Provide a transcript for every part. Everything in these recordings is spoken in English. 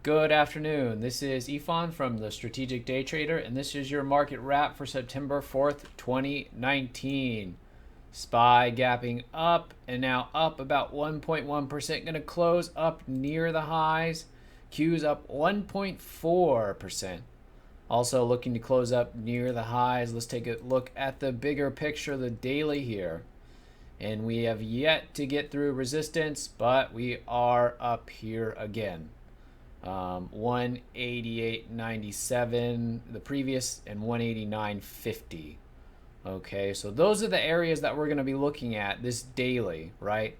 Good afternoon. This is Ifan from the Strategic Day Trader, and this is your market wrap for September 4th, 2019. SPY gapping up and now up about 1.1%. Going to close up near the highs. Q's up 1.4%. Also looking to close up near the highs. Let's take a look at the bigger picture, the daily here. And we have yet to get through resistance, but we are up here again. 188.97 the previous and 189.50. Okay, so those are the areas that we're going to be looking at this daily, right?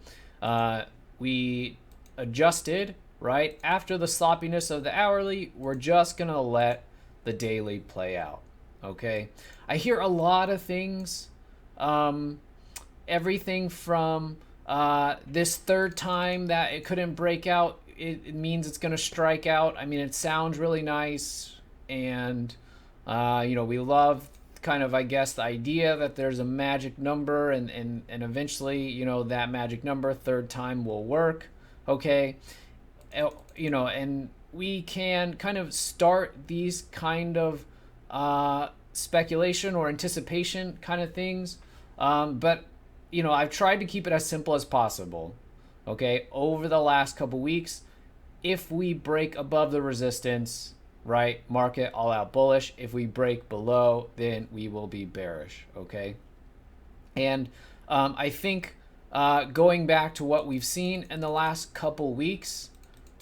We adjusted, right? After the sloppiness of the hourly, we're just going to let the daily play out. Okay, I hear a lot of things, everything from this third time that it couldn't break out, it means it's going to strike out. I mean, it sounds really nice, and we love kind of, I guess, the idea that there's a magic number, and eventually, that magic number third time will work. Okay, and we can kind of start these kind of speculation or anticipation kind of things, but I've tried to keep it as simple as possible. Okay, over the last couple weeks, if we break above the resistance, right, market all out bullish. If we break below, then we will be bearish. Okay, and I think going back to what we've seen in the last couple weeks,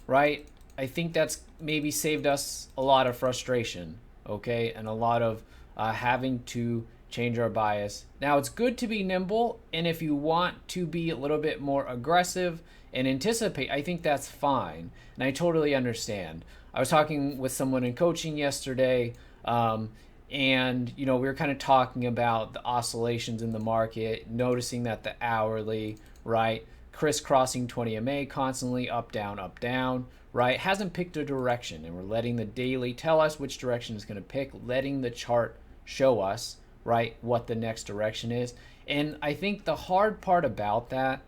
right, I think that's maybe saved us a lot of frustration. Okay, and a lot of having to change our bias. Now, it's good to be nimble, and if you want to be a little bit more aggressive and anticipate, I think that's fine, and I totally understand. I was talking with someone in coaching yesterday, and we were kind of talking about the oscillations in the market, noticing that the hourly, right, crisscrossing 20 MA constantly, up, down, right, hasn't picked a direction, and we're letting the daily tell us which direction it's going to pick, letting the chart show us, right, what the next direction is. And I think the hard part about that,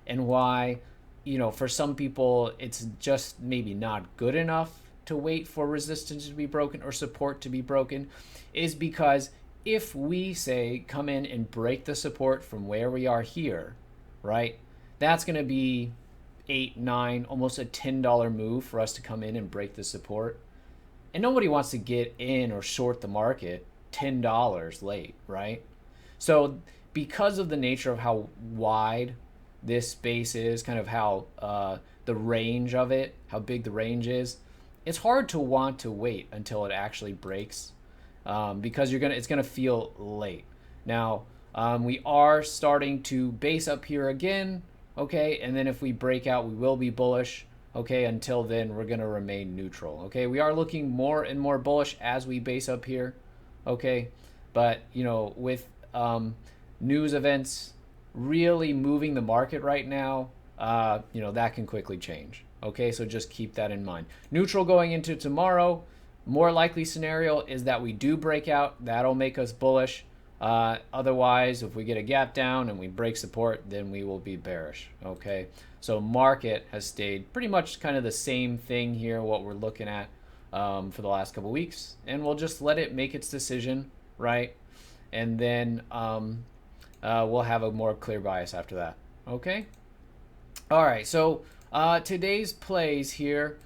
and why, for some people it's just maybe not good enough to wait for resistance to be broken or support to be broken, is because if we say come in and break the support from where we are here, right, that's going to be 8, 9, almost a $10 move for us to come in and break the support. And nobody wants to get in or short the market $10 late, right? So because of the nature of how wide this space is, kind of how the range of it, how big the range is, it's hard to want to wait until it actually breaks, because it's gonna feel late. Now, we are starting to base up here again, okay, and then if we break out, we will be bullish. Okay, until then, we're gonna remain neutral. Okay, we are looking more and more bullish as we base up here. Okay, but with news events really moving the market right now, that can quickly change. Okay, so just keep that in mind. Neutral going into tomorrow. More likely scenario is that we do break out. That'll make us bullish. Otherwise, if we get a gap down and we break support, then we will be bearish. Okay, so market has stayed pretty much kind of the same thing here, what we're looking at for the last couple weeks, and we'll just let it make its decision, right? And then we'll have a more clear bias after that. Okay, all right, so today's plays here,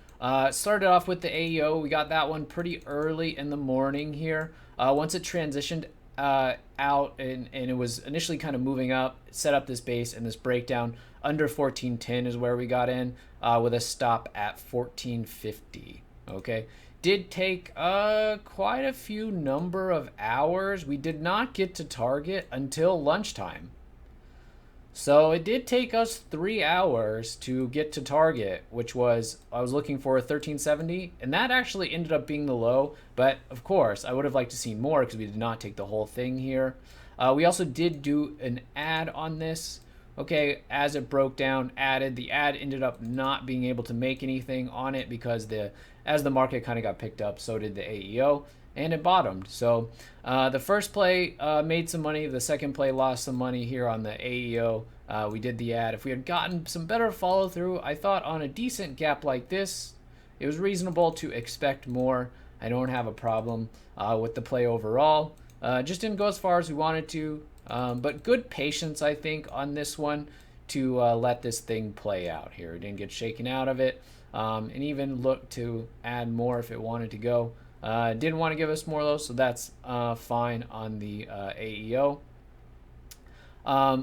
started off with the AEO. We got that one pretty early in the morning here. Once it transitioned out and it was initially kind of moving up, set up this base, and this breakdown under 1410 is where we got in, with a stop at 1450. Okay, did take quite a few number of hours. We did not get to target until lunchtime, so it did take us 3 hours to get to target, which was, I was looking for a 1370, and that actually ended up being the low. But of course, I would have liked to see more because we did not take the whole thing here. We also did do an ad on this. Okay, as it broke down, added. The ad ended up not being able to make anything on it because as the market kind of got picked up, so did the AEO, and it bottomed. So the first play made some money. The second play lost some money here on the AEO. We did the ad. If we had gotten some better follow through, I thought on a decent gap like this, it was reasonable to expect more. I don't have a problem with the play overall. Just didn't go as far as we wanted to, but good patience, I think, on this one to let this thing play out here. It didn't get shaken out of it, and even look to add more if it wanted to go. Didn't want to give us more though, so that's fine on the AEO.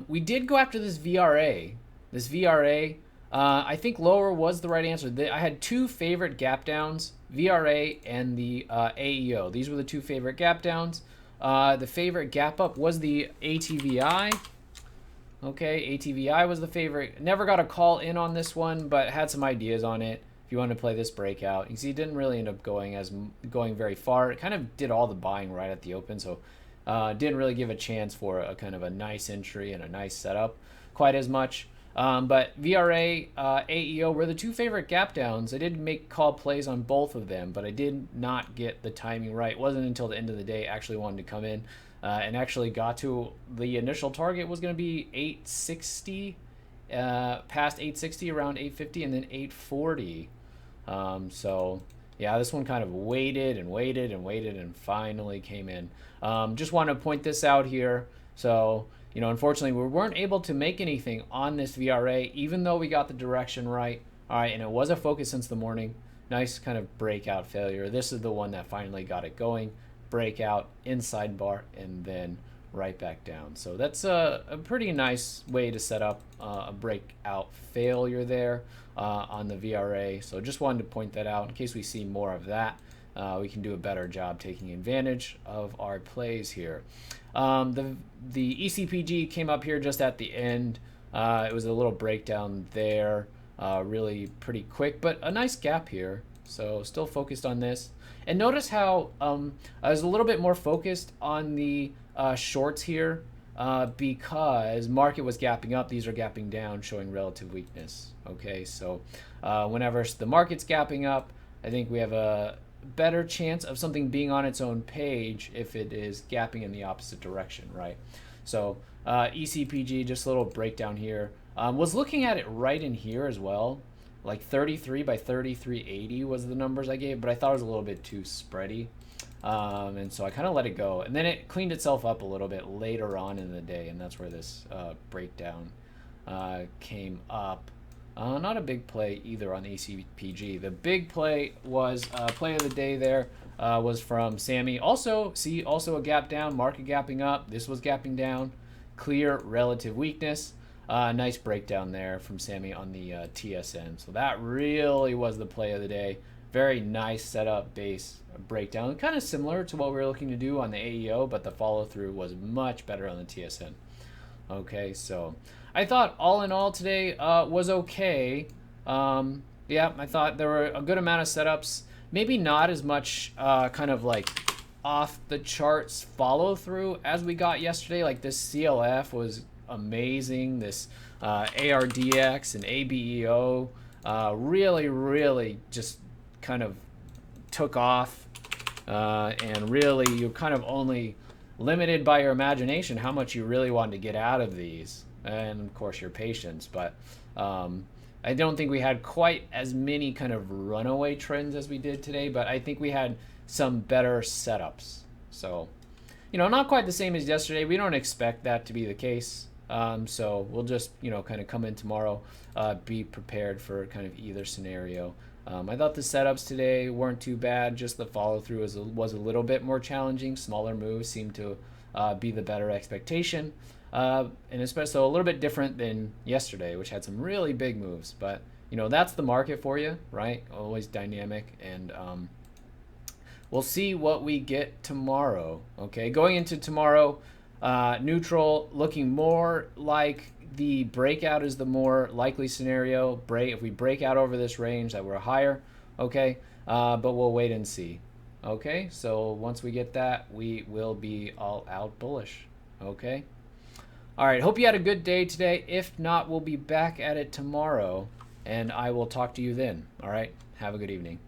We did go after this VRA. This VRA, I think lower was the right answer. I had two favorite gap downs, VRA and the AEO. These were the two favorite gap downs. The favorite gap up was the ATVI. Okay, ATVI was the favorite. Never got a call in on this one, but had some ideas on it. If you want to play this breakout, you can see it didn't really end up going very far. It kind of did all the buying right at the open, so didn't really give a chance for a kind of a nice entry and a nice setup quite as much. But VRA, AEO were the two favorite gap downs. I did make call plays on both of them, but I did not get the timing right. It wasn't until the end of the day I actually wanted to come in and actually got to the initial target was going to be 860, past 860 around 850 and then 840. So yeah, this one kind of waited and waited and waited and finally came in. Just want to point this out here. So, unfortunately, we weren't able to make anything on this VRA, even though we got the direction right. All right, and it was a focus since the morning. Nice kind of breakout failure. This is the one that finally got it going. Breakout, inside bar, and then right back down. So that's a pretty nice way to set up a breakout failure there on the VRA. So just wanted to point that out in case we see more of that. We can do a better job taking advantage of our plays here. The ECPG came up here just at the end. It was a little breakdown there, really pretty quick, but a nice gap here. So still focused on this. And notice how I was a little bit more focused on the shorts here because market was gapping up. These are gapping down, showing relative weakness. Okay, so whenever the market's gapping up, I think we have a better chance of something being on its own page if it is gapping in the opposite direction, right? So ECPG, just a little breakdown here. Was looking at it right in here as well. Like 33 by 33.80 was the numbers I gave, but I thought it was a little bit too spready. And so I kind of let it go. And then it cleaned itself up a little bit later on in the day, and that's where this breakdown came up. Not a big play either on the ECPG. The big play was play of the day there was from Sammy. Also a gap down, market gapping up. This was gapping down. Clear relative weakness. Nice breakdown there from Sammy on the TSN. So that really was the play of the day. Very nice setup base breakdown. Kind of similar to what we were looking to do on the AEO, but the follow through was much better on the TSN. Okay, so I thought all in all today was okay. Yeah, I thought there were a good amount of setups. Maybe not as much kind of like off the charts follow through as we got yesterday. Like this CLF was amazing. This ARDX and ABEO really just kind of took off, and really you're kind of only limited by your imagination how much you really want to get out of these, and of course your patience. But I don't think we had quite as many kind of runaway trends as we did today, but I think we had some better setups. So not quite the same as yesterday. We don't expect that to be the case. So we'll just, kind of come in tomorrow, be prepared for kind of either scenario. I thought the setups today weren't too bad. Just the follow through was a little bit more challenging. Smaller moves seemed to be the better expectation. And especially a little bit different than yesterday, which had some really big moves. But, that's the market for you, right? Always dynamic. And we'll see what we get tomorrow. Okay, going into tomorrow, neutral looking more like the breakout is the more likely scenario. If we break out over this range that we're higher, okay, but we'll wait and see. Okay, so once we get that, we will be all out bullish. Okay, all right, hope you had a good day today. If not, we'll be back at it tomorrow, and I will talk to you then. All right, have a good evening.